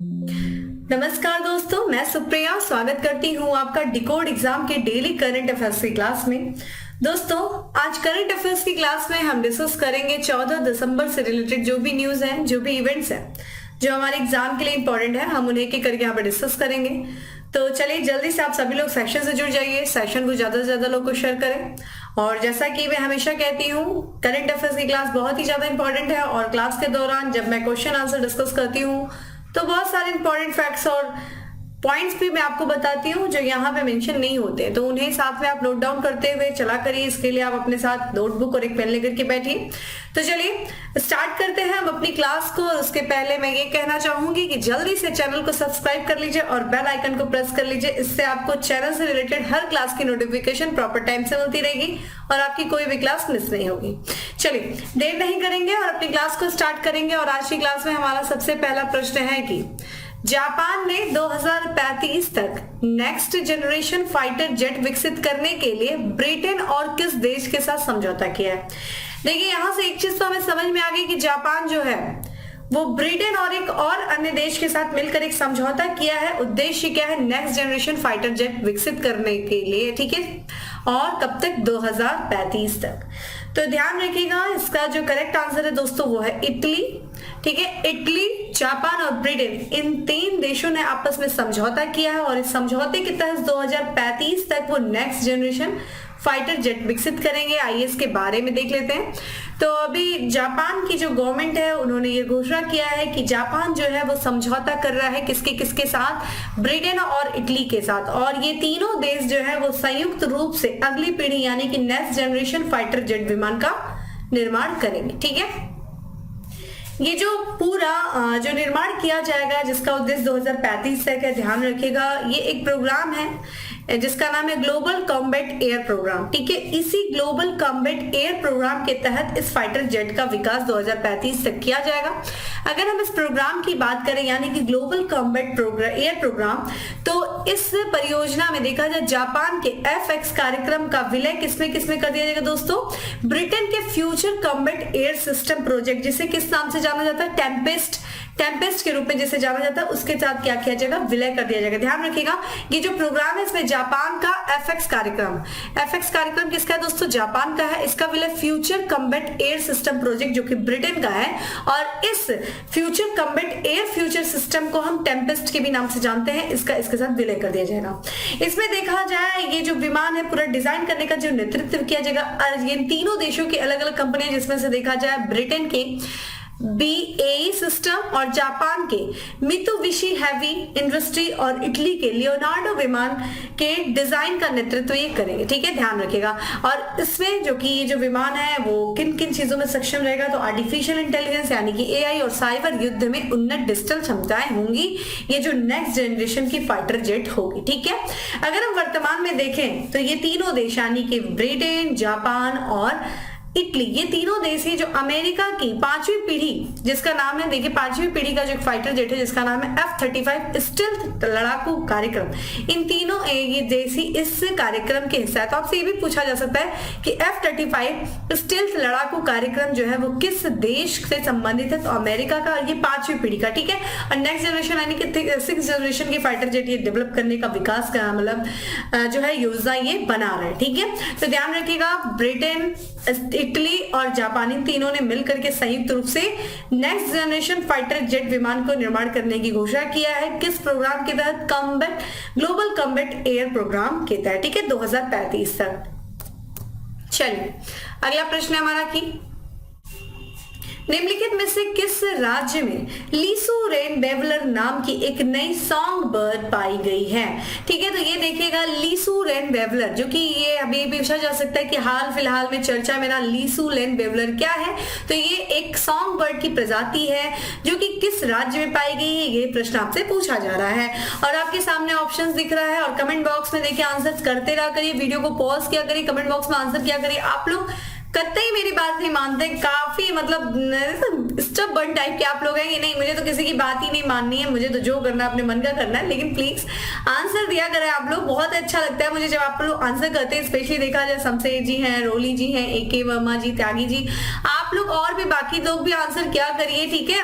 नमस्कार दोस्तों, मैं सुप्रिया स्वागत करती हूँ आपका डिकोड एग्जाम के डेली करंट अफेयर्स की क्लास में। दोस्तों, आज करंट अफेयर्स की क्लास में हम डिस्कस करेंगे 14 दिसंबर से रिलेटेड जो भी न्यूज है, जो भी इवेंट्स हैं, जो हमारे एग्जाम के लिए इंपॉर्टेंट है, हम उन्हें एक करके यहाँ पर डिस्कस करेंगे। तो चलिए जल्दी से आप सभी लोग सेशन से जुड़ जाइए, सेशन को ज्यादा से ज्यादा लोग को शेयर करें। और जैसा कि मैं हमेशा कहती हूँ, करंट अफेयर्स की क्लास बहुत ही ज्यादा इंपॉर्टेंट है और क्लास के दौरान जब मैं क्वेश्चन आंसर डिस्कस करती हूँ तो बहुत सारे इंपॉर्टेंट फैक्ट्स और पॉइंट्स भी मैं आपको बताती हूँ जो यहाँ पे मेंशन नहीं होते, तो उन्हें साथ में आप नोट डाउन करते हुए चला करिए। इसके लिए आप अपने साथ नोटबुक और एक पेन लेकर के बैठिए। तो चलिए स्टार्ट करते हैं हम अपनी क्लास को। उसके पहले मैं ये कहना चाहूंगी कि जल्दी से चैनल को सब्सक्राइब कर लीजिए और बेल आइकन को प्रेस कर लीजिए। इससे आपको चैनल से रिलेटेड हर क्लास की नोटिफिकेशन प्रॉपर टाइम से मिलती रहेगी और आपकी कोई भी क्लास मिस नहीं होगी। चलिए देर नहीं करेंगे और अपनी क्लास को स्टार्ट करेंगे। और आज की क्लास में हमारा सबसे पहला प्रश्न है कि जापान ने 2035 तक नेक्स्ट जनरेशन फाइटर जेट विकसित करने के लिए ब्रिटेन और किस देश के साथ समझौता किया है। देखिए, यहां से एक चीज तो हमें समझ में आ गई कि जापान जो है वो ब्रिटेन और एक और अन्य देश के साथ मिलकर एक समझौता किया है। उद्देश्य क्या है? नेक्स्ट जनरेशन फाइटर जेट विकसित करने के लिए, ठीक है। और कब तक? 2035 तक। तो ध्यान रखिएगा, इसका जो करेक्ट आंसर है दोस्तों वो है इटली, ठीक है। इटली, जापान और ब्रिटेन, इन तीन देशों ने आपस में समझौता किया है और इस समझौते के तहत 2035 तक वो नेक्स्ट जनरेशन फाइटर जेट विकसित करेंगे। आइए इसके बारे में देख लेते हैं। तो अभी जापान की जो गवर्नमेंट है उन्होंने ये घोषणा किया है कि जापान जो है वो समझौता कर रहा है किसके किसके साथ? ब्रिटेन और इटली के साथ। और ये तीनों देश जो है वो संयुक्त रूप से अगली पीढ़ी यानी कि नेक्स्ट जनरेशन फाइटर जेट विमान का निर्माण करेंगे, ठीक है। ये जो पूरा जो निर्माण किया जाएगा जिसका उद्देश्य 2035 तक है, ध्यान रखिएगा, ये एक प्रोग्राम है जिसका नाम है ग्लोबल कॉम्बैट एयर प्रोग्राम, ठीक है। इसी ग्लोबल कॉम्बैट एयर प्रोग्राम के तहत इस फाइटर जेट का विकास 2035 तक किया जाएगा। अगर हम इस प्रोग्राम की बात करें यानी कि ग्लोबल कॉम्बैट एयर प्रोग्राम, तो इस परियोजना में देखा जाए जापान के FX कार्यक्रम का विलय किसमें किसमें कर दिया जाएगा दोस्तों? ब्रिटेन के future combat air system project, जिसे किस नाम से जाना जाता है? टेम्पेस्ट के रूप में जिसे जाना जाता है, उसके साथ क्या किया जाएगा? विलय कर दिया जाएगा। ध्यान रखिएगा, ये जो प्रोग्राम है इसमें जापान का FX कार्यक्रम किसका है दोस्तों? जापान का है। इसका विलय future combat air system project जो कि ब्रिटेन का है, और इस future combat air future system को हम टेम्पेस्ट के भी नाम से जानते हैं, इसका इसके साथ विलय कर दिया जाएगा। इसमें देखा जाए ये जो विमान है पूरा डिजाइन करने का जो नेतृत्व किया जाएगा, ये तीनों देशों की अलग अलग कंपनियां, जिसमें से देखा जाए ब्रिटेन के BAE सिस्टम और जापान के मित्सुबिशी हेवी इंडस्ट्री और इटली के लियोनार्डो विमान के डिजाइन का नेतृत्व ये करेंगे, ठीक है। ध्यान रखिएगा। और इसमें जो कि ये जो विमान है वो किन किन चीजों में सक्षम रहेगा? तो आर्टिफिशियल इंटेलिजेंस यानी कि AI और साइबर युद्ध में उन्नत डिजिटल क्षमताएं होंगी। ये जो नेक्स्ट जनरेशन की फाइटर जेट होगी, ठीक है। अगर हम वर्तमान में देखें तो ये तीनों देश यानी कि ब्रिटेन, जापान और इटली, ये तीनों देश ही जो अमेरिका की पांचवी पीढ़ी जिसका नाम है, देखिए पांचवी पीढ़ी का जो फाइटर जेट है जिसका नाम है F-35 स्टील्थ लड़ाकू कार्यक्रम, इन तीनों ये देश ही इस कार्यक्रम के हिस्सा है। तो आपसे ये भी पूछा जा सकता है कि F-35 स्टील्थ लड़ाकू कार्यक्रम जो है वो किस देश से संबंधित है? तो अमेरिका का, ये पांचवी पीढ़ी का, ठीक है। और नेक्स्ट जनरेशन यानी कि 6th जनरेशन की फाइटर जेट ये डेवलप करने का विकास का मतलब जो है योजना ये बना रहा है, ठीक है। तो ध्यान रखिएगा, ब्रिटेन, इटली और जापान, इन तीनों ने मिलकर के संयुक्त रूप से नेक्स्ट जनरेशन फाइटर जेट विमान को निर्माण करने की घोषणा किया है। किस प्रोग्राम के तहत? ग्लोबल कॉम्बैट एयर प्रोग्राम के तहत, ठीक है, 2035 तक। चलिए अगला प्रश्न है हमारा कि निम्नलिखित में से किस राज्य में लीसू रेन बेवलर नाम की एक नई सॉन्ग बर्ड पाई गई है? ठीक है, तो ये देखिएगा लीसू रेन बेवलर, जो कि ये अभी पूछा जा सकता है कि हाल फिलहाल में चर्चा में ना लीसू रेन बेवलर क्या है? तो ये एक सॉन्ग बर्ड की प्रजाति है जो कि किस राज्य में पाई गई है, ये प्रश्न आपसे पूछा जा रहा है। और आपके सामने ऑप्शंस दिख रहा है और कमेंट बॉक्स में देखिए आंसर करते रहा करिए, वीडियो को पॉज किया करिए, कमेंट बॉक्स में आंसर किया करिए। आप लोग कतई मेरी बात नहीं मानते, काफी मतलब स्टबर्न टाइप के आप लोग हैं कि नहीं मुझे तो किसी की बात ही नहीं माननी है, मुझे तो जो करना है अपने मन का करना है। लेकिन प्लीज आंसर दिया करें आप लोग, बहुत अच्छा लगता है मुझे जब आप लोग आंसर करते हैं। स्पेशली देखा जाए शमशेर जी हैं, रोली जी हैं, AK वर्मा जी, त्यागी जी, आप लोग और भी बाकी लोग भी आंसर क्या करिए, ठीक है।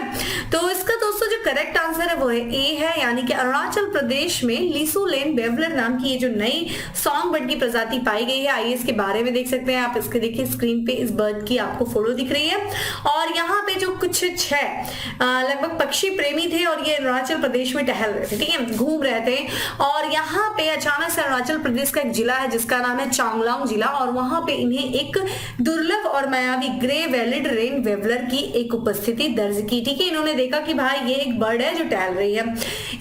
तो इसका दोस्तों जो करेक्ट आंसर है वो है ए है, यानी कि अरुणाचल प्रदेश में लीसू लेन वेवलर नाम की ये जो नई सॉन्ग बर्ड की प्रजाति पाई गई है। आइए इसके बारे में देख सकते हैं आप, इसके देखिए स्क्रीन पे इस बर्ड की आपको फोटो दिख रही है। और यहाँ पे जो कुछ 6 लगभग पक्षी प्रेमी थे और ये अरुणाचल प्रदेश में टहल रहे थे, ठीक है, घूम रहे थे। और यहाँ पे अचानक से अरुणाचल प्रदेश का एक जिला है जिसका नाम है चांगलांग जिला, और वहां पे इन्हें एक दुर्लभ और मायावी ग्रे वैलिड रेन वेवलर की एक उपस्थिति दर्ज की, ठीक है। इन्होंने देखा कि भाई ये एक बर्ड है जो टहल रही है।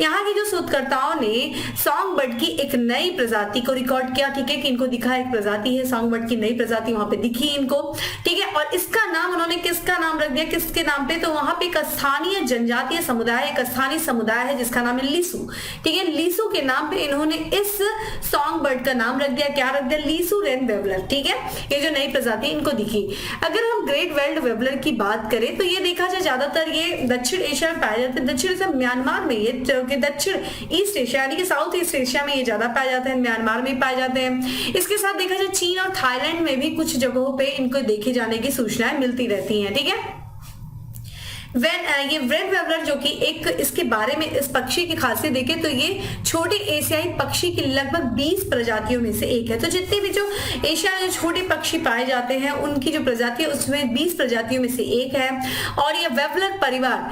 यहाँ की जो शोधकर्ताओं ने सॉन्ग बर्ड की एक नई प्रजाति को रिकॉर्ड किया, ठीक है, कि इनको दिखा एक प्रजाति है सॉन्ग बर्ड की, नई प्रजाति वहां पे दिखी इनको, ठीक है। और इसका नाम उन्होंने किसका नाम रख दिया, किसके नाम पे, तो वहां पे एक स्थानीय जनजातीय समुदाय, एक स्थानीय समुदाय है जिसका नाम है लीसू, ठीक है। लीसू के नाम पे इन्होंने इस सॉन्ग बर्ड का नाम रख दिया, क्या रख दिया, लीसू रेन वेवलर, ठीक है। ये जो नई प्रजाति इनको दिखी। अगर हम ग्रेट वेल्ड वेवलर की बात करें तो ये देखा जाए ज्यादातर ये दक्षिण एशिया में पाए जाते हैं, दक्षिण एशिया म्यांमार में, ये जो कि दक्षिण ईस्ट एशिया यानी कि साउथ ईस्ट एशिया में ये ज्यादा पाए जाते हैं, म्यांमार में पाए जाते हैं। इसके साथ देखा जाए चीन और थाईलैंड में भी कुछ जगहों पे इनको देखे जाने की सूचनाएं मिलती रहती हैं, ठीक है। ये रेड वेवलर जो कि एक इसके बारे में इस पक्षी की खासियत देखें तो ये छोटे एशियाई पक्षी की लगभग 20 प्रजातियों में से एक है। तो जितने भी जो एशिया में छोटे पक्षी पाए जाते हैं उनकी जो प्रजाति है उसमें 20 प्रजातियों में से एक है। और ये वेवलर परिवार,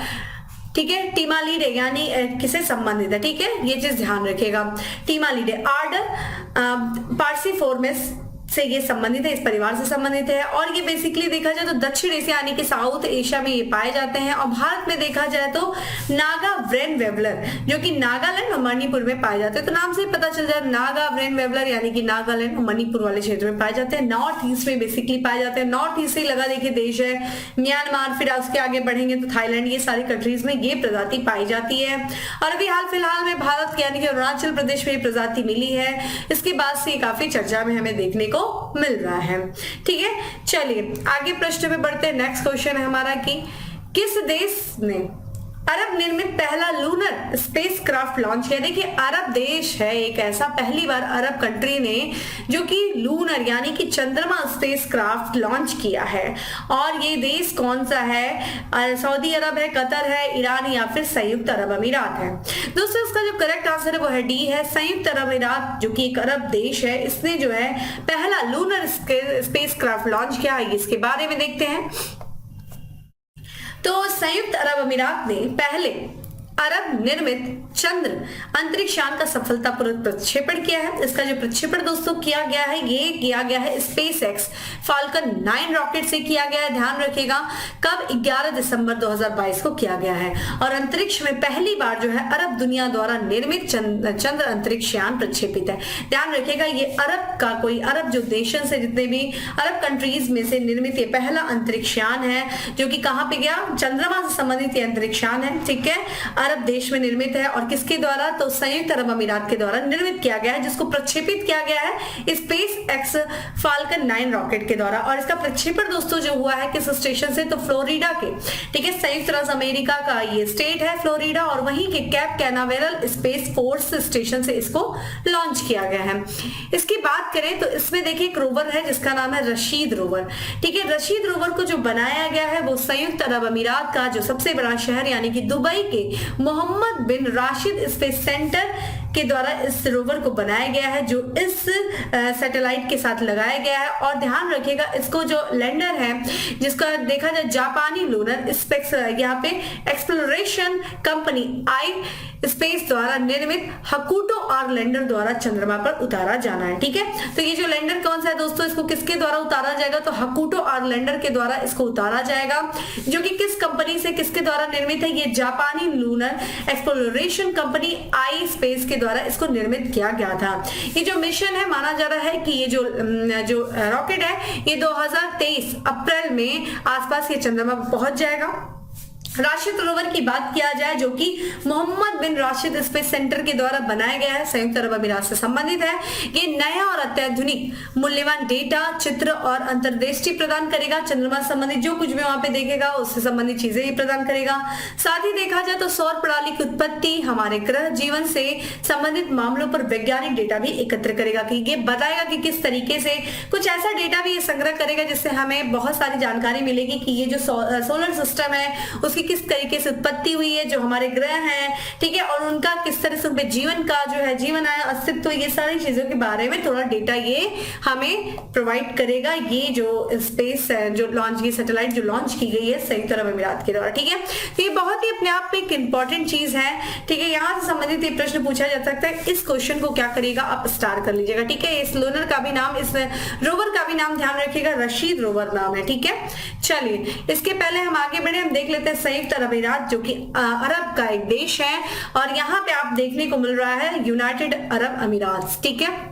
ठीक है, टीमालीडे यानी किसे संबंधित है, ठीक है, ये चीज ध्यान रखिएगा। टीमालीडे आर्डर पार्सिफोर्मिस से ये संबंधित है, इस परिवार से संबंधित है। और ये बेसिकली देखा जाए तो दक्षिण एशिया यानी कि साउथ एशिया में ये पाए जाते हैं। और भारत में देखा जाए तो नागा व्रेन वेवलर जो कि नागालैंड और मणिपुर में पाए जाते हैं। तो नाम से पता चल जाए नागा व्रेन वेवलर यानी कि नागालैंड और मणिपुर वाले क्षेत्र में पाए जाते हैं, नॉर्थ ईस्ट में बेसिकली पाए जाते हैं। नॉर्थ ईस्ट से लगा देखिए देश है म्यांमार, फिर उसके आगे बढ़ेंगे तो थाईलैंड, ये सारी कंट्रीज में ये प्रजाति पाई जाती है। और अभी हाल फिलहाल में भारत के यानी कि अरुणाचल प्रदेश में ये प्रजाति मिली है। इसके बाद से काफी चर्चा में हमें देखने को मिल रहा है, ठीक है। चलिए आगे प्रश्न पे बढ़ते हैं। नेक्स्ट क्वेश्चन है हमारा कि किस देश ने अरब निर्मित पहला लूनर स्पेसक्राफ्ट लॉन्च किया। देखिए अरब देश है एक ऐसा, पहली बार अरब कंट्री ने जो कि लूनर यानी कि चंद्रमा स्पेसक्राफ्ट लॉन्च किया है। और ये देश कौन सा है, सऊदी अरब है, कतर है, ईरान या फिर संयुक्त अरब अमीरात है। दोस्तों इसका जो करेक्ट आंसर है वो है डी है, संयुक्त अरब अमीरात जो कि एक अरब देश है। इसने जो है पहला लूनर स्पेसक्राफ्ट लॉन्च किया है, इसके बारे में देखते हैं। तो संयुक्त अरब अमीरात ने पहले अरब निर्मित चंद्र अंतरिक्ष यान का सफलतापूर्वक प्रक्षेपण किया है। इसका जो प्रक्षेपण दोस्तों किया गया है ये किया गया है स्पेसएक्स फाल्कन 9 रॉकेट से किया गया है। ध्यान रखिएगा कब, 11 दिसंबर 2022 को किया गया है। और अंतरिक्ष में पहली बार जो है अरब दुनिया द्वारा निर्मित चंद्र अंतरिक्ष यान प्रक्षेपित है। ध्यान रखिएगा ये अरब का कोई, अरब जो देशन से जितने भी अरब कंट्रीज में से निर्मित ये पहला अंतरिक्ष यान है जो कि कहां पे गया, चंद्रमा से संबंधित ये अंतरिक्ष यान है, ठीक है, अरब देश में निर्मित है। और किसके द्वारा, तो संयुक्त अरब अमीरात के द्वारा निर्मित किया गया है, जिसको प्रक्षेपित किया गया है स्पेस एक्स फाल्कन 9 रॉकेट के द्वारा। और इसका प्रक्षेपण दोस्तों जो हुआ है किस स्टेशन से, तो फ्लोरिडा के, ठीक है, संयुक्त राज्य अमेरिका का ये स्टेट है फ्लोरिडा, और वहीं के cap Canaveral space force station से इसको लॉन्च किया गया है। इसकी बात करें तो इसमें देखिए एक रोवर है जिसका नाम है रशीद रोवर, ठीक है। रशीद रोवर को जो बनाया गया है वो संयुक्त अरब अमीरात का जो सबसे बड़ा शहर यानी कि दुबई के मोहम्मद बिन राशिद स्पेस सेंटर के द्वारा इस रोवर को बनाया गया है, जो इस सैटेलाइट के साथ लगाया गया है। और ध्यान रखिएगा इसको जो लैंडर है जिसका देखा जाए जापानी लूनर स्पेस, यहाँ पे एक्सप्लोरेशन कंपनी आई स्पेस द्वारा निर्मित हकुटो आर लैंडर द्वारा चंद्रमा पर उतारा जाना है, ठीक है। तो ये जो लैंडर कौन सा है दोस्तों, इसको किसके द्वारा उतारा जाएगा, तो हकुटो आर लैंडर के द्वारा इसको उतारा जाएगा, जो कि किस कंपनी से किसके द्वारा निर्मित है, ये जापानी लूनर एक्सप्लोरेशन कंपनी आई स्पेस के द्वारा इसको निर्मित किया गया था। ये जो मिशन है माना जा रहा है कि ये जो रॉकेट है ये 2023 अप्रैल में आसपास ये चंद्रमा पर पहुंच जाएगा। राशिद रोवर की बात किया जाए जो कि मोहम्मद बिन राशिद स्पेस सेंटर के द्वारा बनाया गया है, संयुक्त अरब अमीरात से संबंधित है। ये नया और अत्याधुनिक मूल्यवान डेटा, चित्र और अंतर्दृष्टि प्रदान करेगा। चंद्रमा संबंधित जो कुछ भी वहां पे देखेगा उससे संबंधित चीजें ही प्रदान करेगा। साथ ही देखा जाए तो सौर प्रणाली की उत्पत्ति, हमारे ग्रह जीवन से संबंधित मामलों पर वैज्ञानिक डेटा भी एकत्र करेगा, कि ये बताएगा कि किस तरीके से कुछ ऐसा डेटा भी ये संग्रह करेगा जिससे हमें बहुत सारी जानकारी मिलेगी कि ये जो सोलर सिस्टम है उसकी किस तरीके से उत्पत्ति हुई है, जो हमारे ग्रह हैं, ठीक है, और उनका किस तरह से जीवन का जो है जीवन है, अस्तित्व, ये सारी चीजों के बारे में थोड़ा डेटा ये हमें प्रोवाइड करेगा। ये जो स्पेस जो लॉन्च की सैटेलाइट जो लॉन्च की गई है संयुक्त अरब अमीरात के द्वारा, ठीक है। तो ये बहुत ही अपने आप में एक इंपॉर्टेंट चीज है, ठीक है। यहाँ से संबंधित ये प्रश्न पूछा जा सकता है। इस क्वेश्चन को क्या करिएगा आप स्टार कर लीजिएगा, ठीक है। इस लोनर का भी नाम, इस रोवर का भी नाम ध्यान रखिएगा, रशीद रोवर नाम है, ठीक है। चलिए इसके पहले हम आगे बढ़े, हम देख लेते हैं संयुक्त अरब अमीरात जो कि अरब का एक देश है, और यहाँ पे आप देखने को मिल रहा है यूनाइटेड अरब अमीरात, ठीक है।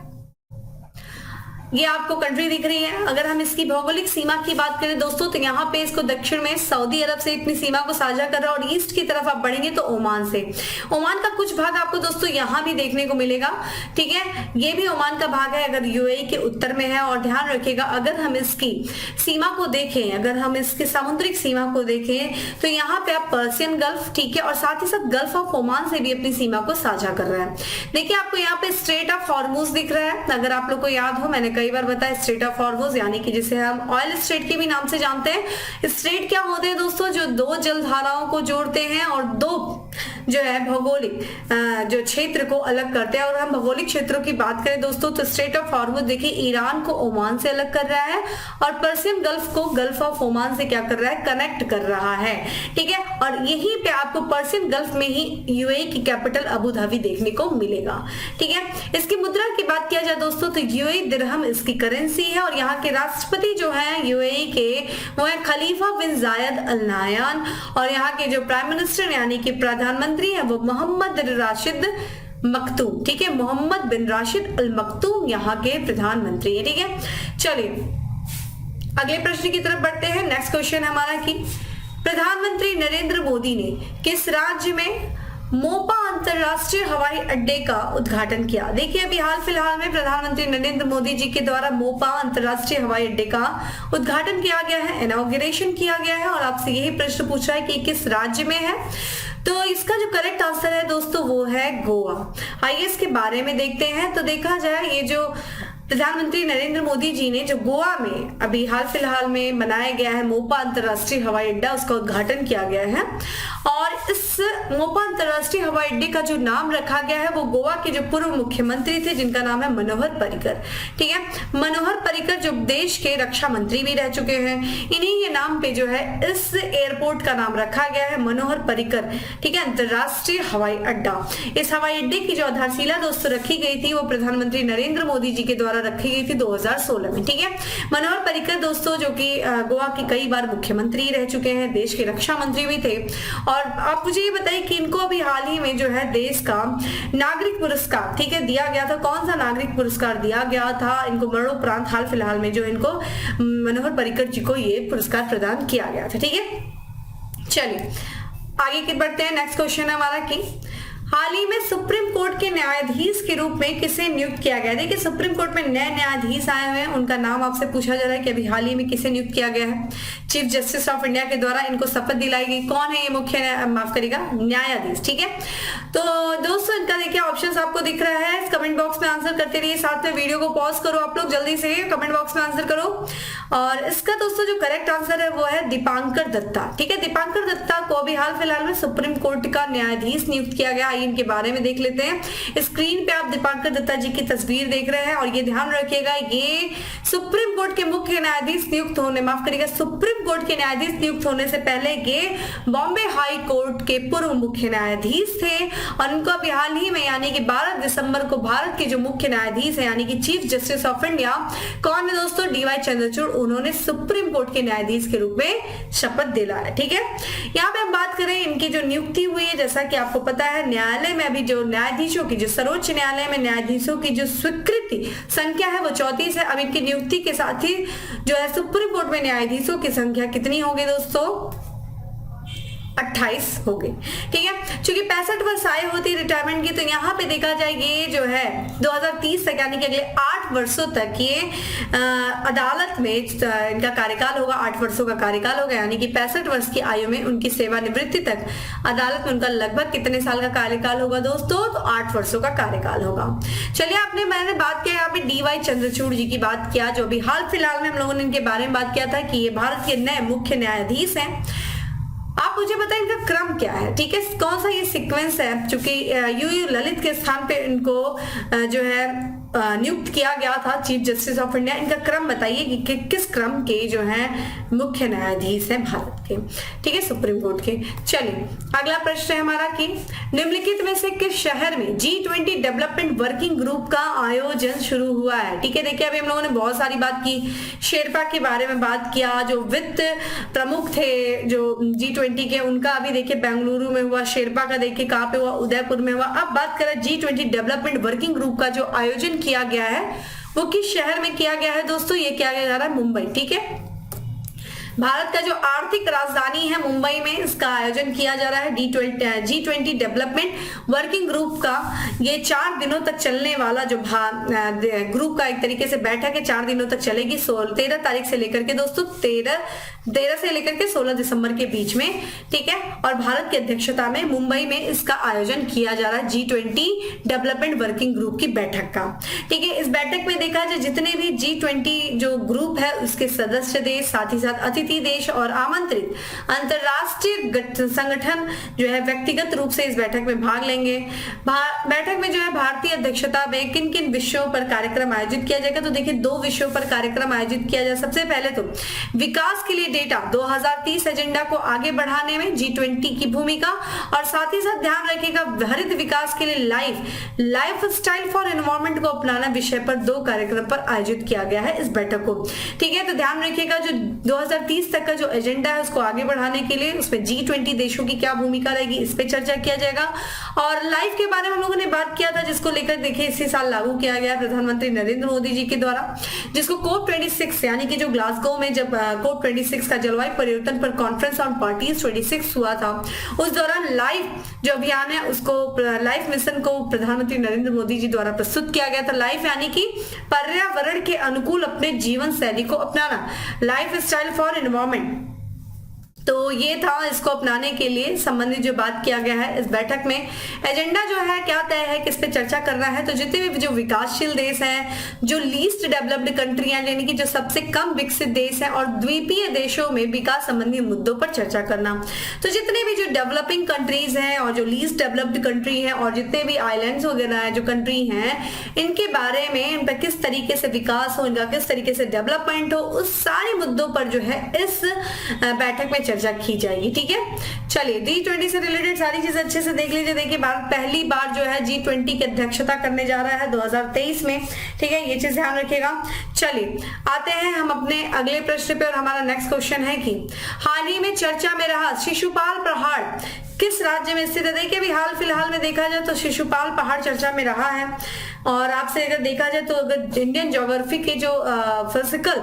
ये आपको कंट्री दिख रही है। अगर हम इसकी भौगोलिक सीमा की बात करें दोस्तों, तो यहाँ पे इसको दक्षिण में सऊदी अरब से अपनी सीमा को साझा कर रहा है, और ईस्ट की तरफ आप बढ़ेंगे तो ओमान से, ओमान का कुछ भाग आपको दोस्तों यहाँ भी देखने को मिलेगा, ठीक है। ये भी ओमान का भाग है, अगर यूएई के उत्तर में है। और ध्यान रखिएगा अगर हम इसकी सीमा को देखें, अगर हम इसकी समुद्रिक सीमा को देखें तो यहाँ पे आप पर्सियन गल्फ, ठीक है, और साथ ही साथ गल्फ ऑफ ओमान से भी अपनी सीमा को साझा कर रहे हैं। देखिए आपको यहाँ पे स्ट्रेट ऑफ हॉर्मुज दिख रहा है। अगर आप लोग को याद हो, मैंने कई बार बताया, स्ट्रेट ऑफ हॉर्मुज यानी कि जिसे हम ऑयल स्ट्रेट के भी नाम से जानते हैं। स्ट्रेट क्या होते हैं दोस्तों, जो दो जलधाराओं को जोड़ते हैं और दो जो है भौगोलिक जो क्षेत्र को अलग करते हैं। और हम भौगोलिक क्षेत्रों की बात करें दोस्तों, तो स्ट्रेट ऑफ हॉर्मुज देखिए ईरान को ओमान से अलग कर रहा है, और पर्सियन गल्फ को गल्फ ऑफ ओमान से क्या कर रहा है, कनेक्ट कर रहा है, ठीक है। और यहीं पे आपको पर्सियन गल्फ में ही यूएई की कैपिटल अबू धाबी देखने को मिलेगा, ठीक है। इसकी मुद्रा की बात किया जाए दोस्तों, तो यूएई दिरहम इसकी करेंसी है, और यहाँ के राष्ट्रपति जो है यूएई के वो है खलीफा बिन जायद अल नाहयान, और यहाँ के जो प्राइम मिनिस्टर यानी कि प्रधानमंत्री है वो मोहम्मद बिन राशिद मखतूम, ठीक है। मोहम्मद बिन राशिद अल मखतूम यहाँ के प्रधानमंत्री है, ठीक है। चलिए अगले प्रश्न की तरफ बढ़ते हैं। नेक्स्ट क्वेश्चन हमारा कि प्रधानमंत्री नरेंद्र मोदी ने किस राज्य में मोपा अंतरराष्ट्रीय हवाई अड्डे का उद्घाटन किया। देखिए अभी हाल फिलहाल में प्रधानमंत्री नरेंद्र मोदी जी के द्वारा मोपा अंतरराष्ट्रीय हवाई अड्डे का उद्घाटन किया गया है, इनॉग्रेशन किया गया है, और आपसे यही प्रश्न पूछ रहा है कि किस राज्य में है। तो इसका जो करेक्ट आंसर है दोस्तों वो है गोवा। आइए इसके बारे में देखते हैं। तो देखा जाए ये जो प्रधानमंत्री नरेंद्र मोदी जी ने जो गोवा में अभी हाल फिलहाल में बनाया गया है मोपा अंतरराष्ट्रीय हवाई अड्डा, उसका उद्घाटन किया गया है। और इस मोपा अंतरराष्ट्रीय हवाई अड्डे का जो नाम रखा गया है वो गोवा के जो पूर्व मुख्यमंत्री थे जिनका नाम है मनोहर पर्रिकर, ठीक है। मनोहर पर्रिकर जो देश के रक्षा मंत्री भी रह चुके हैं, इन्हीं के नाम पे जो है इस एयरपोर्ट का नाम रखा गया है मनोहर पर्रिकर, ठीक है, अंतरराष्ट्रीय हवाई अड्डा। इस हवाई अड्डे की जो आधारशिला दोस्तों रखी गई थी वो प्रधानमंत्री नरेंद्र मोदी जी के द्वारा रखी गई थी 2016 में, ठीक है। मनोहर पर्रिकर दोस्तों जो कि गोवा के कई बार मुख्यमंत्री रह चुके हैं, देश के रक्षा मंत्री भी थे। और आप मुझे ये बताइए कि इनको अभी हाल ही में जो है देश का नागरिक पुरस्कार, ठीक है, दिया गया था। कौन सा नागरिक पुरस्कार दिया गया था इनको? मरणोपरांत हाल फिलहाल में जो इनको मनोहर पर्रिकर जी को ये पुरस्कार प्रदान किया गया था, ठीक है। चलिए आगे बढ़ते हैं। नेक्स्ट क्वेश्चन हमारा कि हाल ही में सुप्रीम कोर्ट के न्यायाधीश के रूप में किसे नियुक्त किया गया? देखिए सुप्रीम कोर्ट में नए न्यायाधीश आए हुए हैं, उनका नाम आपसे पूछा जा रहा है कि अभी हाल ही में किसे नियुक्त किया गया है। चीफ जस्टिस ऑफ इंडिया के द्वारा इनको शपथ दिलाई गई। कौन है ये मुख्य माफ करिएगा न्यायाधीश, ठीक है। तो दोस्तों इनका देखिए ऑप्शंस आपको दिख रहा है, कमेंट बॉक्स में आंसर करते रहिए, साथ में वीडियो को पॉज करो, आप लोग जल्दी से कमेंट बॉक्स में आंसर करो। और इसका दोस्तों जो करेक्ट आंसर है वो है दीपांकर दत्ता, ठीक है। दीपांकर दत्ता को अभी हाल फिलहाल में सुप्रीम कोर्ट का न्यायाधीश नियुक्त किया गया। इनके बारे में देख लेते हैं। स्क्रीन पे आप दीपांकर दत्ता जी की तस्वीर देख रहे हैं, और ये ध्यान रखिएगा ये सुप्रीम कोर्ट के मुख्य न्यायाधीश नियुक्त होने, माफ करिएगा, सुप्रीम कोर्ट के न्यायाधीश नियुक्त होने से पहले ये बॉम्बे हाई कोर्ट के पूर्व मुख्य न्यायाधीश थे। और इनको अभी हाल ही में यानी कि 12 दिसंबर को भारत के जो मुख्य न्यायाधीश है यानी कि चीफ जस्टिस ऑफ इंडिया कौन है दोस्तों? डीवाई चंद्रचूड़, उन्होंने सुप्रीम कोर्ट के न्यायाधीश के रूप में शपथ दिलाया, ठीक है। यहाँ पे हम बात करें इनकी जो नियुक्ति हुई है, जैसा कि आपको पता है न्यायालय में अभी जो न्यायाधीशों की जो सर्वोच्च न्यायालय में न्यायाधीशों की जो स्वीकृति संख्या है वो 34 है। अब इनकी नियुक्ति के साथ ही जो है सुप्रीम कोर्ट में न्यायाधीशों की संख्या कितनी होगी दोस्तों? 28 हो गई। ठीक है, चूंकि 65 वर्ष आयु होती है रिटायरमेंट की, तो यहाँ पे देखा जाए ये जो है 2030 तक यानी कि अगले 8 वर्षों तक ये अदालत में इनका कार्यकाल होगा। 8 वर्षों का कार्यकाल होगा, यानी कि 65 वर्ष की आयु में उनकी सेवानिवृत्ति तक अदालत में उनका लगभग कितने साल का कार्यकाल होगा दोस्तों? तो 8 वर्षों का कार्यकाल होगा। चलिए, मैंने बात किया यहाँ पे DY चंद्रचूड़ जी की बात किया, जो अभी हाल फिलहाल में हम लोगों ने इनके बारे में बात किया था कि ये भारत के नए मुख्य न्यायाधीश हैं। आप मुझे बताएं इनका क्रम क्या है। ठीक है, कौन सा ये सीक्वेंस है, क्योंकि यूयू ललित के स्थान पे इनको जो है नियुक्त किया गया था चीफ जस्टिस ऑफ इंडिया। इनका क्रम बताइए कि किस क्रम के जो है मुख्य न्यायाधीश हैं भारत के, ठीक है, सुप्रीम कोर्ट के। चलिए, अगला प्रश्न है हमारा कि निम्नलिखित में से किस शहर में G20 डेवलपमेंट वर्किंग ग्रुप का आयोजन शुरू हुआ है? ठीक है, देखिए अभी हम लोगों ने बहुत सारी बात की, शेरपा के बारे में बात किया, जो वित्त प्रमुख थे जो G20 के, उनका अभी देखिए बेंगलुरु में हुआ। शेरपा का देखिए कहाँ पे हुआ? उदयपुर में हुआ। अब बात करें G20 डेवलपमेंट वर्किंग ग्रुप का जो आयोजन किया गया है वो किस शहर में किया गया है दोस्तों? ये किया जा रहा है मुंबई। ठीक है, भारत का जो आर्थिक राजधानी है मुंबई में इसका आयोजन किया जा रहा है G20 डेवलपमेंट वर्किंग ग्रुप का। ये 4 दिनों तक चलने वाला जो ग्रुप का एक तरीके से बैठक है, 4 दिनों तक चलेगी। 13 तारीख से लेकर के दोस्तों 13 से लेकर के 16 दिसंबर के बीच में। ठीक है, और भारत की अध्यक्षता में मुंबई में इसका आयोजन किया जा रहा है G20 डेवलपमेंट वर्किंग ग्रुप की बैठक का। ठीक है, इस बैठक में देखा जाए जितने भी G20 जो ग्रुप है उसके सदस्य देश, साथ ही साथ अतिथि देश और आमंत्रित अंतरराष्ट्रीय संगठन जो है व्यक्तिगत रूप से इस बैठक में भाग लेंगे। बैठक में जो है भारतीय अध्यक्षता में किन किन विषयों पर कार्यक्रम आयोजित किया जाएगा? तो देखिए 2 विषयों पर कार्यक्रम आयोजित किया जाए। सबसे पहले तो विकास के लिए डेटा 2030 एजेंडा को आगे बढ़ाने में G20 की भूमिका, और साथ ही साथ ध्यान रखिएगा हरित विकास के लिए लाइफ स्टाइल फॉर एनवायरमेंट को अपनाना विषय पर 2 कार्यक्रम पर आयोजित किया गया है इस बैठक को। ठीक है, तो ध्यान रखिएगा जो 2030 तक का जो एजेंडा है उसको आगे बढ़ाने के लिए उसमें G20 देशों की क्या भूमिका रहेगी इस पे चर्चा किया जाएगा। और लाइफ के बारे में हम लोगों ने बात किया था, जिसको लेकर देखिए इसी साल लागू किया गया प्रधानमंत्री नरेंद्र मोदी जी के द्वारा, जिसको COP26 यानी कि जो ग्लासगो में जब COP26 का जलवायु परिवर्तन पर कॉन्फ्रेंस ऑन पार्टीज 26 हुआ था, उस दौरान लाइफ जो अभियान है उसको लाइफ मिशन को प्रधानमंत्री नरेंद्र मोदी जी द्वारा प्रस्तुत किया गया था। लाइफ यानी कि पर्यावरण के अनुकूल अपने जीवन शैली को अपनाना, लाइफ स्टाइल फॉर एनवायरमेंट। तो ये था इसको अपनाने के लिए संबंधित जो बात किया गया है इस बैठक में। एजेंडा जो है क्या तय है, किस पे चर्चा करना है? तो जितने भी जो विकासशील देश हैं, जो लीस्ट डेवलप्ड कंट्री हैं यानी कि जो सबसे कम विकसित देश हैं, और द्वीपीय देशों में विकास संबंधी मुद्दों पर चर्चा करना। तो जितने भी जो डेवलपिंग कंट्रीज हैं और जो लीस्ट डेवलप्ड कंट्री हैं और जितने भी आइलैंड्स वगैरह है जो कंट्री हैं, इनके बारे में इनका किस तरीके से विकास हो, इनका किस तरीके से डेवलपमेंट हो, उस सारे मुद्दों पर जो है इस बैठक में चर्चा की जाएगी। ठीक है, चलिए G20 से रिलेटेड सारी चीजें अच्छे से देख लीजिए। देखिए भारत पहली बार जो है G20 की अध्यक्षता करने जा रहा है 2023 में। ठीक है, ये चीज ध्यान रखिएगा। चलिए आते हैं हम अपने अगले प्रश्न पे, और हमारा नेक्स्ट क्वेश्चन है कि हाल ही में चर्चा में रहा शिशुपाल पहाड़ किस राज्य में स्थित है? देखिए अभी हाल फिलहाल में देखा जाए तो शिशुपाल पहाड़ चर्चा में रहा है। और आपसे अगर देखा जाए तो अगर इंडियन ज्योग्राफी के जो फिजिकल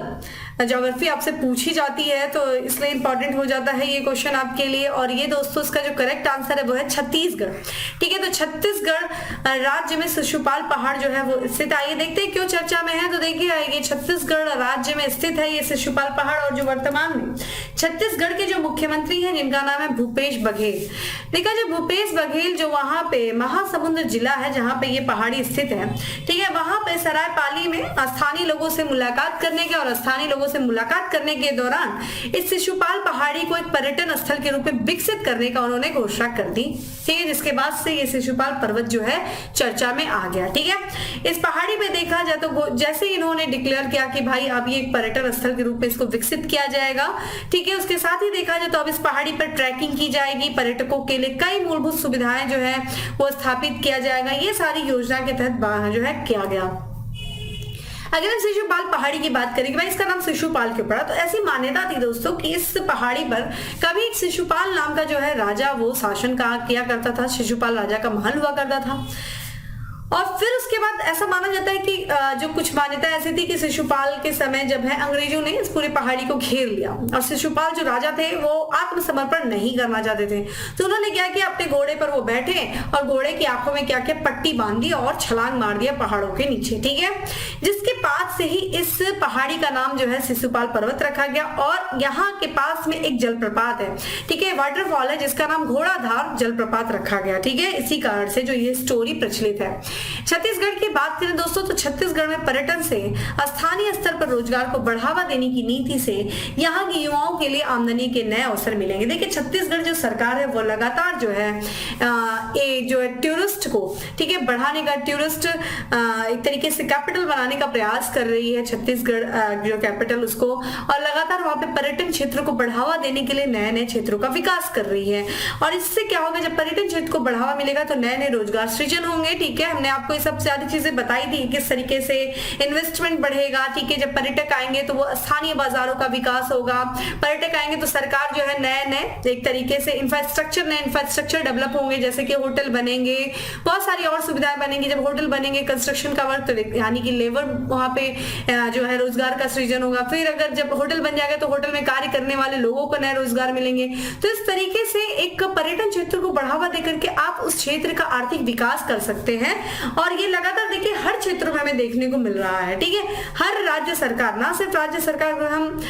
ज्योग्राफी आपसे पूछी जाती है तो इसलिए इंपॉर्टेंट हो जाता है ये क्वेश्चन आपके लिए। और ये दोस्तों इसका जो करेक्ट आंसर है वो है छत्तीसगढ़। ठीक है, तो छत्तीसगढ़ राज्य में शिशुपाल पहाड़ जो है वो स्थित है। आइए देखते हैं क्यों चर्चा में है। तो देखिए ये छत्तीसगढ़ राज्य में स्थित है ये शिशुपाल पहाड़, और जो वर्तमान में छत्तीसगढ़ के जो मुख्यमंत्री हैं जिनका नाम है भूपेश बघेल। देखा जाए भूपेश बघेल जो वहां पे महासमुंद जिला है जहां पे ये पहाड़ी स्थित है, ठीक है, वहां पे सरायपाली में स्थानीय लोगों से मुलाकात करने के दौरान इस शिशुपाल पहाड़ी को एक पर्यटन स्थल के रूप में विकसित करने का उन्होंने घोषणा कर दी। ठीक है, जिसके बाद से ये शिशुपाल पर्वत जो है चर्चा में आ गया। ठीक है, इस पहाड़ी पे देखा जाए तो जैसे इन्होंने डिक्लेयर किया कि भाई अब ये एक पर्यटन स्थल के रूप में इसको विकसित किया जाएगा। ठीक है, उसके साथ ही देखा जाए तो अब इस पहाड़ी पर ट्रैकिंग की जाएगी, पर्यटकों के लिए कई मूलभूत सुविधाएं जो है वो स्थापित किया जाएगा। ये सारी योजना के तहत जो है किया गया। अगर हम शिशुपाल पहाड़ी की बात करेंगे, भाई इसका नाम शिशुपाल क्यों पड़ा? तो ऐसी मान्यता थी दोस्तों कि इस पहाड़ी पर कभी एक शिशुपाल नाम का जो है राजा वो शासन किया करता था। शिशुपाल राजा का महल हुआ करता था। और फिर उसके बाद ऐसा माना जाता है कि जो कुछ मान्यता ऐसी थी कि शिशुपाल के समय जब है अंग्रेजों ने इस पूरे पहाड़ी को घेर लिया और शिशुपाल जो राजा थे वो आत्मसमर्पण नहीं करना चाहते थे, तो उन्होंने क्या किया, अपने घोड़े पर वो बैठे और घोड़े की आंखों में क्या किया, पट्टी बांध दी और छलांग मार दिया पहाड़ों के नीचे। ठीक है, जिसके पास से ही इस पहाड़ी का नाम जो है शिशुपाल पर्वत रखा गया और यहाँ के पास में एक जलप्रपात है, ठीक है, वाटरफॉल है जिसका नाम घोड़ाधार जलप्रपात रखा गया। ठीक है, इसी कारण से जो ये स्टोरी प्रचलित है। छत्तीसगढ़ की बात करें दोस्तों तो छत्तीसगढ़ में पर्यटन से स्थानीय स्तर पर रोजगार को बढ़ावा देने की नीति से यहाँ के युवाओं के लिए आमदनी के नए अवसर मिलेंगे। देखिए छत्तीसगढ़ जो सरकार है वो लगातार जो है जो है टूरिस्ट को, ठीक है, बढ़ाने का, टूरिस्ट एक तरीके से कैपिटल बनाने का प्रयास कर रही है छत्तीसगढ़ जो कैपिटल उसको, और लगातार वहां पे पर्यटन क्षेत्र को बढ़ावा देने के लिए नए नए क्षेत्रों का विकास कर रही है। और इससे क्या होगा, जब पर्यटन क्षेत्र को बढ़ावा मिलेगा तो नए नए रोजगार सृजन होंगे। ठीक है, हमने आपको ये सबसे ज्यादा चीजें बताई थी किस तरीके से इन्वेस्टमेंट बढ़ेगा। ठीक है, जब पर्यटक आएंगे तो वो स्थानीय बाजारों का विकास होगा, पर्यटक आएंगे तो सरकार जो है नए नए एक तरीके से इंफ्रास्ट्रक्चर डेवलप होंगे, जैसे कि होटल बनेंगे, बहुत सारी और सुविधाएं बनेंगी। जब होटल बनेंगे, कंस्ट्रक्शन का वर्क, तो यानी कि लेबर वहां पे जो है रोजगार का सृजन होगा। फिर अगर जब होटल बन जाएगा तो होटल में कार्य करने वाले लोगों को नए रोजगार मिलेंगे। तो इस तरीके से एक पर्यटन क्षेत्र को बढ़ावा देकर के आप उस क्षेत्र का आर्थिक विकास कर सकते हैं। और ये लगातार देखिए हर क्षेत्र में हमें देखने को मिल रहा है। ठीक है, हर राज्य सरकार, ना सिर्फ राज्य सरकार, अगर हम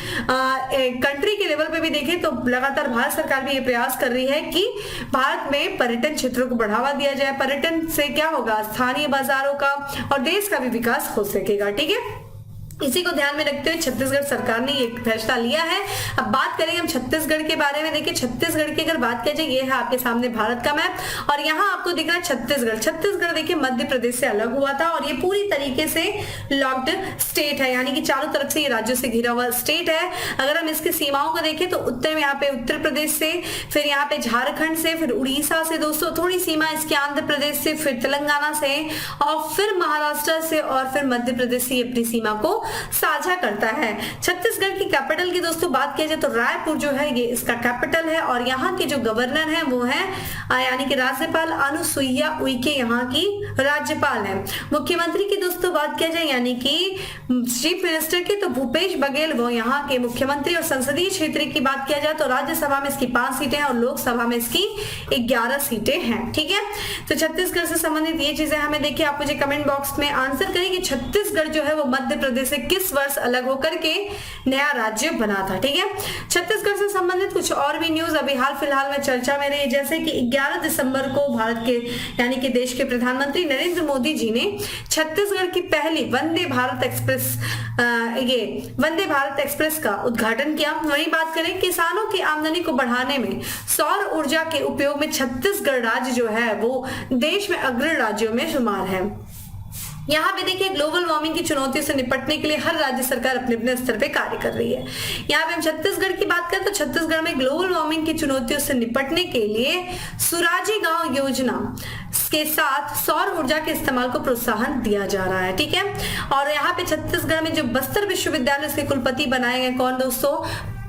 कंट्री के लेवल पे भी देखें तो लगातार भारत सरकार भी ये प्रयास कर रही है कि भारत में पर्यटन क्षेत्रों को बढ़ावा दिया जाए। पर्यटन से क्या होगा, स्थानीय बाजारों का और देश का भी विकास हो सकेगा। ठीक है, इसी को ध्यान में रखते हुए छत्तीसगढ़ सरकार ने ये फैसला लिया है। अब बात करेंगे हम छत्तीसगढ़ के बारे में। देखिए छत्तीसगढ़ की अगर बात की जाए, ये है आपके सामने भारत का मैप और यहाँ आपको दिख रहा है छत्तीसगढ़। छत्तीसगढ़ देखिए मध्य प्रदेश से अलग हुआ था और ये पूरी तरीके से लॉक्ड स्टेट है, यानी कि चारों तरफ से ये राज्यों से घिरा हुआ स्टेट है। अगर हम इसकी सीमाओं को देखें तो उत्तर में यहाँ पे उत्तर प्रदेश से, फिर यहाँ पे झारखंड से, फिर उड़ीसा से दोस्तों, थोड़ी सीमा इसकी आंध्र प्रदेश से, फिर तेलंगाना से और फिर महाराष्ट्र से और फिर मध्य प्रदेश से अपनी सीमा को साझा करता है। छत्तीसगढ़ की कैपिटल की दोस्तों बात किया जाए तो रायपुर जो है ये इसका कैपिटल है और यहाँ के जो गवर्नर है वो है यानी कि राज्यपाल अनुसुईया उइके यहाँ की राज्यपाल है। मुख्यमंत्री की दोस्तों बात किया जाए यानी कि चीफ मिनिस्टर की, तो भूपेश बघेल वो यहाँ के मुख्यमंत्री। और संसदीय क्षेत्र की बात किया जाए तो राज्यसभा में इसकी 5 सीटें हैं और लोकसभा में इसकी 11 सीटें हैं। ठीक है, तो छत्तीसगढ़ से संबंधित ये चीजें हमें देखिए, आप मुझे कमेंट बॉक्स में आंसर करें कि छत्तीसगढ़ जो है वो मध्य प्रदेश से किस वर्ष अलग होकर के नया राज्य बना था। ठीक है, छत्तीसगढ़ से संबंधित कुछ और भी न्यूज अभी हाल फिलहाल में चर्चा में रही, जैसे कि 11 दिसंबर को भारत के यानी कि देश के प्रधानमंत्री नरेंद्र मोदी जी ने छत्तीसगढ़ की पहली वंदे भारत एक्सप्रेस का उद्घाटन किया। वहीं बात करें किसानों की आमदनी को बढ़ाने में सौर ऊर्जा के उपयोग में छत्तीसगढ़ राज्य जो है वो देश में अग्रणी राज्यों में शुमार है। यहाँ पे देखिए ग्लोबल वार्मिंग की चुनौतियों से निपटने के लिए हर राज्य सरकार अपने अपने स्तर पे कार्य कर रही है। यहाँ पे हम छत्तीसगढ़ की बात करें तो छत्तीसगढ़ में ग्लोबल वार्मिंग की चुनौतियों से निपटने के लिए सुराजी गांव योजना के साथ सौर ऊर्जा के इस्तेमाल को प्रोत्साहन दिया जा रहा है। ठीक है, और यहाँ पे छत्तीसगढ़ में जो बस्तर विश्वविद्यालय के कुलपति बनाए गए कौन दोस्तों,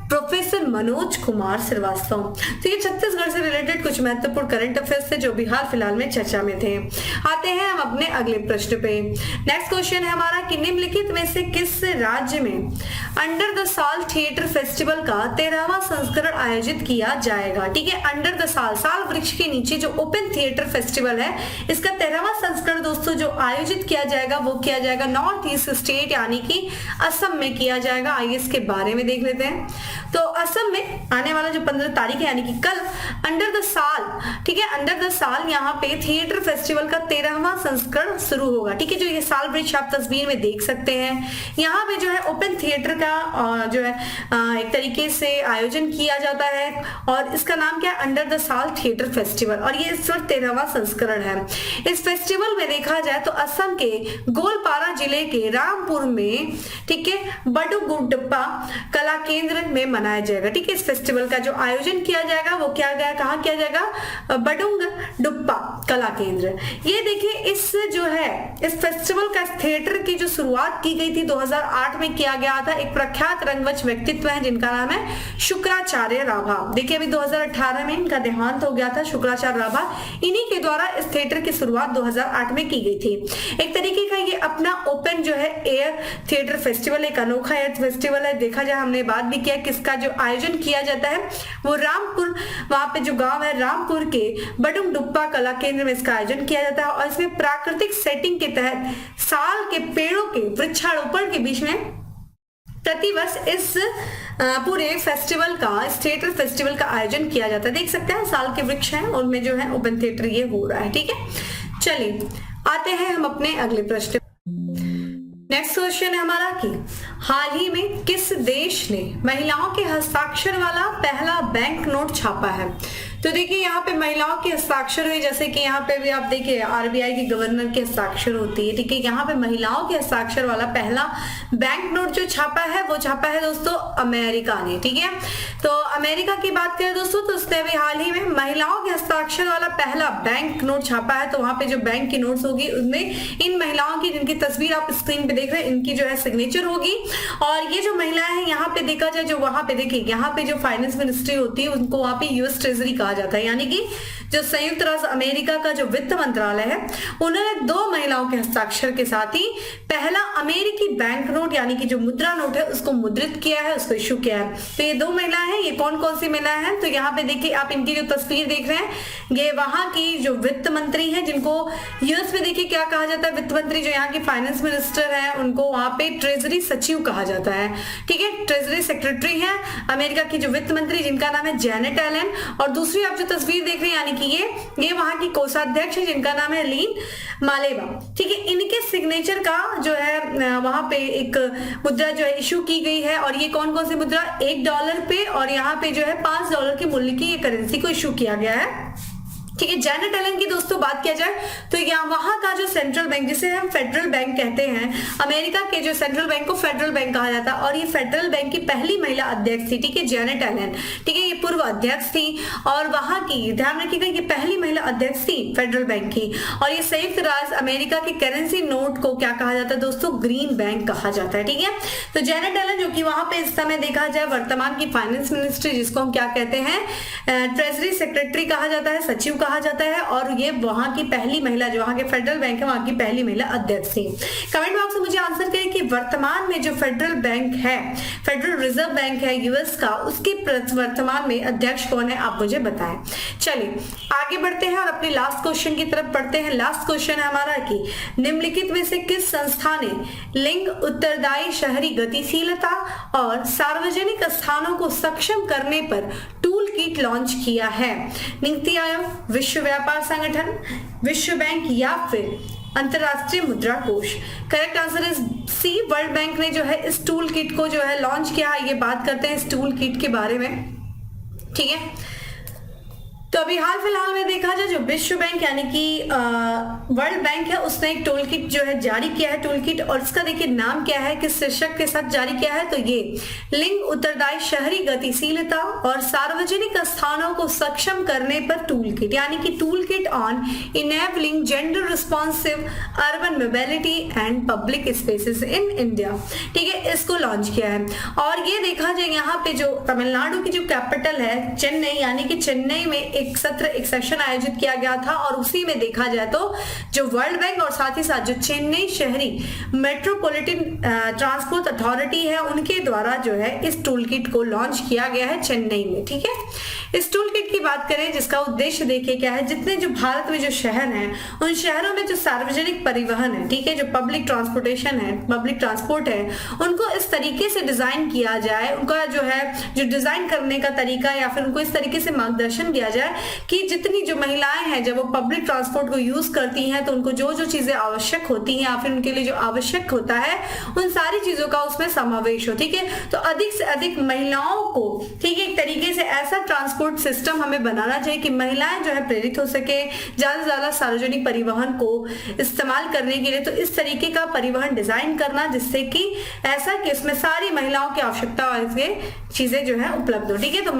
प्रोफेसर मनोज कुमार श्रीवास्तव। तो ये छत्तीसगढ़ से रिलेटेड कुछ महत्वपूर्ण करंट अफेयर्स थे जो भी हाल फिलहाल में चर्चा में थे। आते हैं हम अपने अगले प्रश्न पे। नेक्स्ट क्वेश्चन है हमारा कि निम्नलिखित में से किस राज्य में अंडर द साल थिएटर फेस्टिवल का 13वां संस्करण आयोजित किया जाएगा। ठीक है, अंडर द साल वृक्ष के नीचे जो ओपन थिएटर फेस्टिवल है इसका 13वां संस्करण दोस्तों जो आयोजित किया जाएगा वो किया जाएगा नॉर्थ ईस्ट स्टेट यानी कि असम में किया जाएगा। आइए इसके बारे में देख लेते हैं। तो असम में आने वाला जो 15 तारीख है यानी कि कल अंडर द साल, ठीक है, अंडर द साल यहाँ पे थिएटर फेस्टिवल का 13वां संस्करण शुरू होगा। ठीक है, जो ये साल वृक्ष आप तस्वीर में देख सकते हैं, यहाँ पे जो है ओपन थिएटर का जो है एक तरीके से आयोजन किया जाता है और इसका नाम क्या है, अंडर द साल थिएटर फेस्टिवल, और ये इस वक्त 13वां संस्करण है। इस फेस्टिवल में देखा जाए तो असम के गोलपारा जिले के रामपुर में, ठीक है, बडुगुड्डप्पा कला केंद्र में मनाया जाएगा। ठीक है, इस फेस्टिवल का जो आयोजन किया जाएगा वो क्या गया, कहाँ किया जाएगा, बडुंग डुप्पा कला केंद्र। ये देखिए इस जो है इस फेस्टिवल का थिएटर की जो शुरुआत की गई थी 2008 में किया गया था। एक प्रख्यात रंगमंच व्यक्तित्व है जिनका नाम है शुक्राचार्य राभा। देखिए अभी 2018 में इनका देहांत हो गया था, शुक्राचार्य राभा। इन्हीं के द्वारा इस थिएटर की शुरुआत 2008 में की गई थी। एक तरीके का ये अपना ओपन जो है एयर थिएटर फेस्टिवल, एक अनोखा एयर फेस्टिवल है। देखा जाए हमने बात भी किया किसका जो आयोजन किया जाता है वो रामपुर, वहां पे जो गांव है रामपुर के बडुंग डुप्पा कला केंद्र में इसका आयोजन किया जाता है। और इसमें प्राकृतिक सेटिंग के तहत साल के पेड़ों के वृक्षारोपण के बीच में प्रतिवर्ष इस पूरे फेस्टिवल का, इस थिएटर फेस्टिवल का आयोजन किया जाता है। देख सकते हैं साल के वृक्ष हैं, उनमें जो है ओपन थिएटर ये हो रहा है। ठीक है, चलिए आते हैं हम अपने अगले प्रश्न। नेक्स्ट क्वेश्चन है हमारा कि हाल ही में किस देश ने महिलाओं के हस्ताक्षर वाला पहला बैंक नोट छापा है। तो देखिए यहाँ पे महिलाओं के हस्ताक्षर हुए, जैसे कि यहाँ पे भी आप देखिए आरबीआई के गवर्नर के हस्ताक्षर होती है। ठीक है, यहाँ पे महिलाओं के हस्ताक्षर वाला पहला बैंक नोट जो छापा है वो छापा है दोस्तों अमेरिका ने। ठीक है, तो अमेरिका की बात करें दोस्तों तो उसने अभी हाल ही में महिलाओं के हस्ताक्षर वाला पहला बैंक नोट छापा है। तो वहां पे जो बैंक की नोट्स होगी उनमें इन महिलाओं की, जिनकी तस्वीर आप स्क्रीन पे देख रहे हैं, इनकी जो है सिग्नेचर होगी। और ये जो महिलाएं हैं यहाँ पे देखा जाए, जो वहां पे देखिए यहाँ पे जो फाइनेंस मिनिस्ट्री होती है उनको वहां पे यूएस ट्रेजरी कहा जाता है, यानी कि जो संयुक्त राष्ट्र अमेरिका का जो वित्त मंत्रालय है उन्होंने 2 महिलाओं के हस्ताक्षर के साथ ही पहला अमेरिकी बैंक नोट यानी कि जो मुद्रा नोट है उसको मुद्रित किया है, उसको इशू किया है। तो ये 2 महिलाएं हैं, ये कौन कौन सी महिलाएं हैं, तो यहाँ पे देखिए आप इनकी जो तस्वीर देख रहे हैं, ये वहां की जो वित्त मंत्री है, जिनको यूएस में देखिए क्या कहा जाता है, वित्त मंत्री जो यहाँ की फाइनेंस मिनिस्टर है उनको वहां पे ट्रेजरी सचिव कहा जाता है। ठीक है, ट्रेजरी सेक्रेटरी है अमेरिका की जो वित्त मंत्री, जिनका नाम है जेनेट एलन। और दूसरी आप जो तस्वीर देख रहे हैं यानी कि ये वहां की कोषाध्यक्ष है जिनका नाम है लीन मालेवा। ठीक है, इनके सिग्नेचर का जो है वहां पे एक मुद्रा जो है इशू की गई है। और ये कौन कौन सी मुद्रा, $1 पे और यहाँ पे जो है $5 के मूल्य की ये करेंसी को इशू किया गया है। ठीक है, जेनेट एलन की दोस्तों बात किया जाए तो यहाँ वहां का जो सेंट्रल बैंक, जिसे हम फेडरल बैंक कहते हैं, अमेरिका के जो सेंट्रल बैंक को फेडरल बैंक कहा जाता है। और ये फेडरल बैंक की पहली महिला अध्यक्ष थी। ठीक है, जेनेट एलन। ठीक है, ये पूर्व अध्यक्ष थी और वहां की, ध्यान रखिएगा, ये पहली महिला अध्यक्ष थी फेडरल बैंक की। और ये संयुक्त राज्य अमेरिका के करेंसी नोट को क्या कहा जाता है दोस्तों, ग्रीन बैंक कहा जाता है। ठीक है, तो जेनेट एलन जो कि वहां पे इस समय देखा जाए वर्तमान की फाइनेंस मिनिस्ट्री, जिसको हम क्या कहते हैं, ट्रेजरी सेक्रेटरी कहा जाता है, सचिव कहा जाता है। और ये वहां की पहली महिला, जो वहां के फेडरल बैंक है वहां की पहली महिला अध्यक्ष थी। कमेंट बॉक्स में मुझे आंसर करें कि वर्तमान में जो फेडरल बैंक है, फेडरल रिजर्व बैंक है यूएस का, उसकी वर्तमान में अध्यक्ष कौन है, आप मुझे बताएं। चलिए आगे बढ़ते हैं और अपने लास्ट क्वेश्चन की तरफ पढ़ते हैं। लास्ट क्वेश्चन है हमारा कि निम्नलिखित में से किस संस्था ने लिंग उत्तरदायी शहरी गतिशीलता और सार्वजनिक स्थानों को सक्षम करने पर टूल किट लॉन्च किया है। नीति आयोग, विश्व व्यापार संगठन, विश्व बैंक या फिर अंतरराष्ट्रीय मुद्रा कोष। Correct answer is C, world bank ने जो है इस टूल किट को जो है लॉन्च किया है। ये बात करते हैं इस टूल किट के बारे में। ठीक है, तो अभी हाल फिलहाल में देखा जाए जो विश्व बैंक यानी कि वर्ल्ड बैंक है, उसने एक टूल किट जो है जारी किया है, टूल किट। और इसका देखिए नाम क्या है, किस शीर्षक के साथ जारी किया है, तो ये लिंग उत्तरदायी शहरी गतिशीलता और सार्वजनिक स्थानों को सक्षम करने पर टूल किट, यानी कि tool kit on enabling gender responsive urban mobility and public spaces in India. ठीक है, इसको लॉन्च किया है। और ये देखा जाए यहाँ पे जो तमिलनाडु की जो कैपिटल है चेन्नई, यानी कि चेन्नई में एक सत्र, एक सेशन आयोजित किया गया था। और उसी में देखा जाए तो जो वर्ल्ड बैंक और साथ ही साथ जो चेन्नई शहरी मेट्रोपॉलिटन ट्रांसपोर्ट अथॉरिटी है, उनके द्वारा जो है इस टूल किट को लॉन्च किया गया है चेन्नई में। ठीक है, इस टूल किट की बात करें जिसका उद्देश्य देखिए क्या है, जितने जो भारत में जो शहर हैं उन शहरों में जो सार्वजनिक परिवहन है, ठीक है, जो पब्लिक ट्रांसपोर्टेशन है, पब्लिक ट्रांसपोर्ट है, उनको इस तरीके से डिजाइन किया जाए, उनका जो है जो डिजाइन करने का तरीका या फिर उनको इस तरीके से मार्गदर्शन दिया जाए है कि जितनी जो महिलाएं हैं जब वो पब्लिक ट्रांसपोर्ट को यूज करती हैं तो उनको जो जो चीजें आवश्यक होती हैं या फिर उनके लिए जो आवश्यक होता है उन सारी चीजों का उसमें समावेश हो। ठीक है, तो अधिक से अधिक महिलाओं को, ठीक है, एक तरीके से ऐसा ट्रांसपोर्ट सिस्टम हमें बनाना चाहिए कि महिलाएं जो है प्रेरित हो सके ज्यादा से ज्यादा सार्वजनिक परिवहन को इस्तेमाल करने के लिए। तो इस तरीके का परिवहन डिजाइन करना जिससे कि ऐसा कि उसमें सारी महिलाओं की आवश्यकता वाली चीजें जो है उपलब्ध हो। ठीक है, तो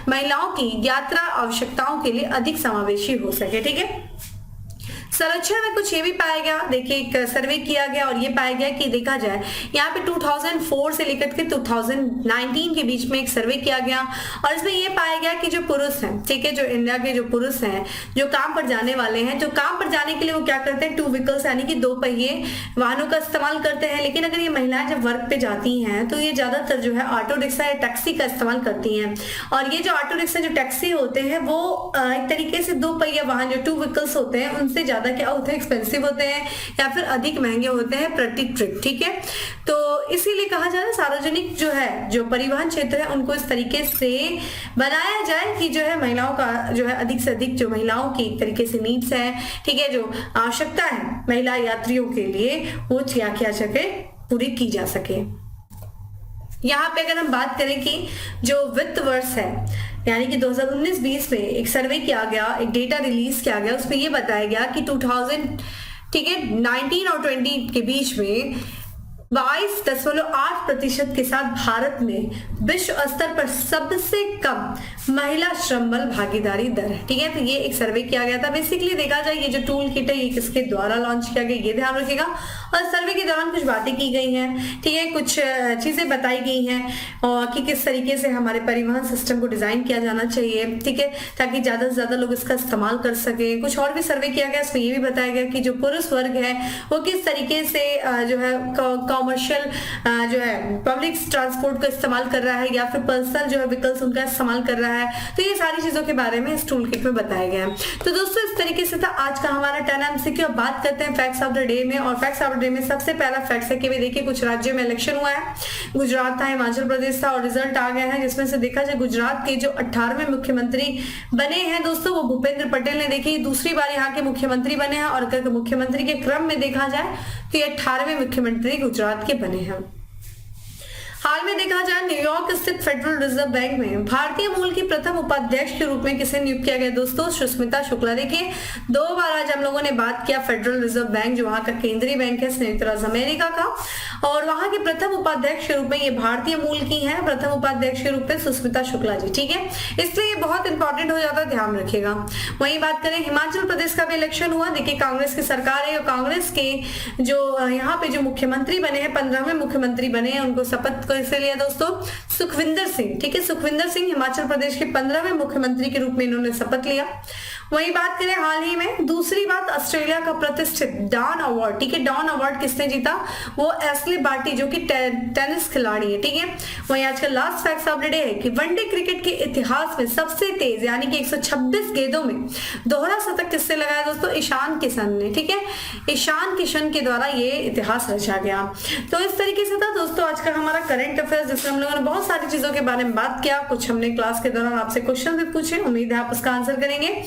महिलाओं की यात्रा आवश्यकताओं के लिए अधिक समावेशी हो सके। ठीक है, सर्वेक्षण में कुछ ये भी पाया गया, देखिए एक सर्वे किया गया और ये पाया गया कि देखा जाए यहाँ पे 2004 से लेकर के 2019 के बीच में एक सर्वे किया गया और इसमें ये पाया गया कि जो पुरुष हैं, ठीक है, जो इंडिया के जो पुरुष हैं जो काम पर जाने वाले हैं, जो काम पर जाने के लिए वो क्या करते हैं, 2 व्हीकल्स यानी कि 2 पहिए वाहनों का इस्तेमाल करते हैं। लेकिन अगर ये महिलाएं जब वर्क पे जाती हैं तो ये ज्यादातर जो है ऑटो रिक्शा या टैक्सी का इस्तेमाल करती हैं। और ये जो ऑटो रिक्शा जो टैक्सी होते हैं वो एक तरीके से 2 पहिया वाहन जो 2 व्हीकल्स होते हैं उनसे ज्यादा क्या होते हैं, एक्सपेंसिव होते हैं या फिर अधिक महंगे होते हैं प्रति ट्रिप। ठीक है, तो इसीलिए कहा जा रहा है सार्वजनिक जो है जो परिवहन क्षेत्र है उनको इस तरीके से बनाया जाए कि जो है महिलाओं का जो है अधिक से अधिक जो महिलाओं की एक तरीके से नीड्स है, ठीक है, जो आवश्यकता है महिला यात्रियों के लिए वो किया सके, पूरी की जा सके। यहाँ पे अगर हम बात करें कि जो वित्त वर्ष है यानी कि 2019-20 में एक सर्वे किया गया, एक डेटा रिलीज किया गया, उसमें ये बताया गया कि 19 और 20 के बीच में 22.8% के साथ भारत में विश्व स्तर पर सबसे कम महिला श्रम बल भागीदारी दर है। ठीक है, तो ये एक सर्वे किया गया था। बेसिकली देखा जाए ये जो टूल किट है ये किसके द्वारा लॉन्च किया गया ये ध्यान रखिएगा। और सर्वे के दौरान कुछ बातें की गई हैं, ठीक है, कुछ चीजें बताई गई हैं और कि किस तरीके से हमारे परिवहन सिस्टम को डिजाइन किया जाना चाहिए, ठीक है, ताकि ज्यादा से ज्यादा लोग इसका इस्तेमाल कर सके। कुछ और भी सर्वे किया गया, इसमें ये भी बताया गया कि जो पुरुष वर्ग है वो किस तरीके से जो है कॉमर्शियल जो है पब्लिक ट्रांसपोर्ट का इस्तेमाल कर रहा है या फिर पर्सनल जो है व्हीकल्स उनका इस्तेमाल कर रहा है। तो ये सारी चीजों के बारे में इस टूल किट में बताया गया है। तो दोस्तों इस तरीके से था आज का हमारा 10 MCQ। अब बात करते हैं फैक्ट्स ऑफ द डे में। और फैक्ट्स ऑफ द डे में सबसे पहला फैक्ट है कि देखिए कुछ राज्यों में इलेक्शन हुआ है, गुजरात था, हिमाचल प्रदेश था और रिजल्ट आ गया है जिसमें से देखा जाए गुजरात के जो 18वें मुख्यमंत्री बने हैं दोस्तों वो भूपेंद्र पटेल ने देखिए दूसरी बार यहाँ के मुख्यमंत्री बने हैं। और अगर मुख्यमंत्री के क्रम में देखा जाए तो ये 18वें मुख्यमंत्री गुजरात के बने हैं। हाल में देखा जाए न्यूयॉर्क स्थित फेडरल रिजर्व बैंक में भारतीय मूल की प्रथम उपाध्यक्ष के रूप में किसे नियुक्त किया गया दोस्तों, सुष्मिता शुक्ला। देखिए 2 बार आज हम लोगों ने बात किया फेडरल रिजर्व बैंक जो वहां का केंद्रीय बैंक है संयुक्त राज्य अमेरिका का, और वहां के प्रथम उपाध्यक्ष के रूप में ये भारतीय मूल की है, प्रथम उपाध्यक्ष के रूप में सुष्मिता शुक्ला जी। ठीक है, इसलिए ये बहुत इंपॉर्टेंट हो जाता है, ध्यान रखिएगा। वहीं बात करें हिमाचल प्रदेश का भी इलेक्शन हुआ। देखिए कांग्रेस की सरकार है और कांग्रेस के जो यहाँ पे जो मुख्यमंत्री बने हैं 15वें मुख्यमंत्री बने हैं उनको शपथ कैसे लिया दोस्तों, सुखविंदर सिंह। ठीक है, सुखविंदर सिंह हिमाचल प्रदेश के 15वें मुख्यमंत्री के रूप में इन्होंने शपथ लिया। वहीं बात करें हाल ही में दूसरी बात ऑस्ट्रेलिया का प्रतिष्ठित डॉन अवार्ड, ठीक है, डॉन अवार्ड किसने जीता, वो एशले बार्टी जो कि टेनिस खिलाड़ी है। ठीक है, वहीं आज का last fact of the day है कि वनडे क्रिकेट के इतिहास में सबसे तेज यानी कि 126 गेंदों में दोहरा शतक किससे लगाया दोस्तों, ईशान किशन ने। ठीक है, ईशान किशन के द्वारा ये इतिहास रचा गया। तो इस तरीके से था दोस्तों आज का हमारा करंट अफेयर्स जिसमें हम लोगों ने बहुत सारी चीजों के बारे में बात किया। कुछ हमने क्लास के दौरान आपसे क्वेश्चन भी पूछे, उम्मीद है आप उसका आंसर करेंगे।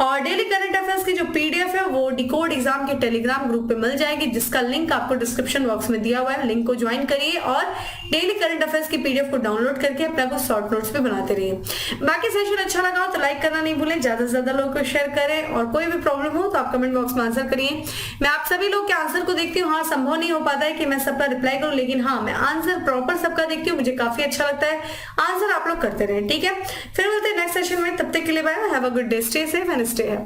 और डेली करंट अफेयर्स की जो पीडीएफ है वो डिकोड एग्जाम के टेलीग्राम ग्रुप पे मिल जाएगी जिसका लिंक आपको डिस्क्रिप्शन बॉक्स में दिया हुआ है। लिंक को ज्वाइन करिए और डेली करंट अफेयर्स की पीडीएफ को डाउनलोड करके अपना कुछ शॉर्ट नोट्स पे बनाते रहिए। बाकी सेशन अच्छा लगा हो तो लाइक करना नहीं भूलें, ज्यादा से ज्यादा लोगों को शेयर करें और कोई भी प्रॉब्लम हो तो आप कमेंट बॉक्स में आंसर करिए। मैं आप सभी लोग के आंसर को देखती हूँ। हाँ, संभव नहीं हो पाता है कि मैं सबका रिप्लाई करूँ, लेकिन हाँ मैं आंसर प्रॉपर सबका देखती हूँ, मुझे काफी अच्छा लगता है। आंसर आप लोग करते रहे, ठीक है। फिर मिलते हैं नेक्स्ट सेशन में, तब तक के लिए bye, have a good day, stay safe and stay happy.